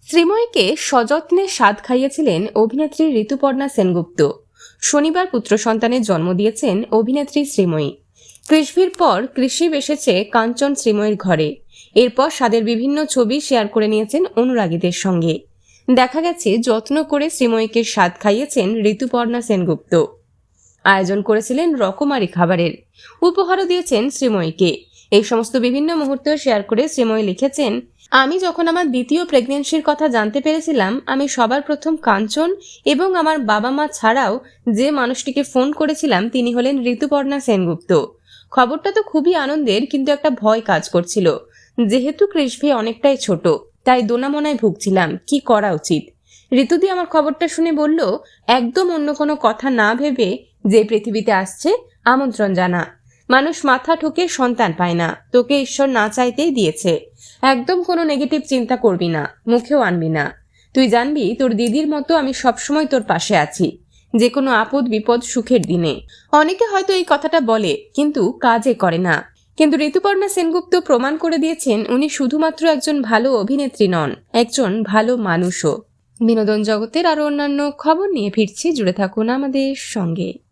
শ্রীময়ীকে সযত্নে স্বাদ খাইয়েছিলেন অভিনেত্রী ঋতুপর্ণা সেনগুপ্ত। শনিবার পুত্র সন্তানের জন্ম দিয়েছেন অভিনেত্রী শ্রীময়ী। কৃষভির পর কৃষিব এসেছে কাঞ্চন শ্রীময়ীর ঘরে। এরপর স্বাদের বিভিন্ন ছবি শেয়ার করে নিয়েছেন অনুরাগীদের সঙ্গে। দেখা গেছে যত্ন করে শ্রীময়ীকে স্বাদ খাইয়েছেন ঋতুপর্ণা সেনগুপ্ত। আয়োজন করেছিলেন রকমারি খাবারের, উপহারও দিয়েছেন শ্রীময়ীকে। এই সমস্ত বিভিন্ন মুহূর্ত শেয়ার করে শ্রীময়ী লিখেছেন, আমি যখন আমার দ্বিতীয় প্রেগনেন্সির কথা জানতে পেরেছিলাম, আমি সবার প্রথম কাঞ্চন এবং আমার বাবা মা ছাড়াও যে মানুষটিকে ফোন করেছিলাম তিনি হলেন ঋতুপর্ণা সেনগুপ্ত। খবরটা তো খুবই আনন্দের, কিন্তু একটা ভয় কাজ করছিল। যেহেতু কৃষভি অনেকটাই ছোট, তাই দোনামোনায় ভুগছিলাম, কি করা উচিত। ঋতুদি আমার খবরটা শুনে বলল, একদম অন্য কোনো কথা না ভেবে যে পৃথিবীতে আসছে আমন্ত্রণ জানা। মানুষ মাথা ঠুকে সন্তান পায় না, তোকে ঈশ্বর না চাইতেই দিয়েছে। একদম কোনো নেগেটিভ চিন্তা করবি না, মুখেও আনবি না। তুই জানবি তোর দিদির মতো আমি সবসময় তোর পাশে আছি, যে কোনো আপদ বিপদ সুখের দিনে। অনেকে হয়তো এই কথাটা বলে কিন্তু কাজে করে না। কিন্তু ঋতুপর্ণা সেনগুপ্ত প্রমাণ করে দিয়েছেন উনি শুধুমাত্র একজন ভালো অভিনেত্রী নন, একজন ভালো মানুষও। বিনোদন জগতের আরো অন্যান্য খবর নিয়ে ফিরছি, জুড়ে থাকুন আমাদের সঙ্গে।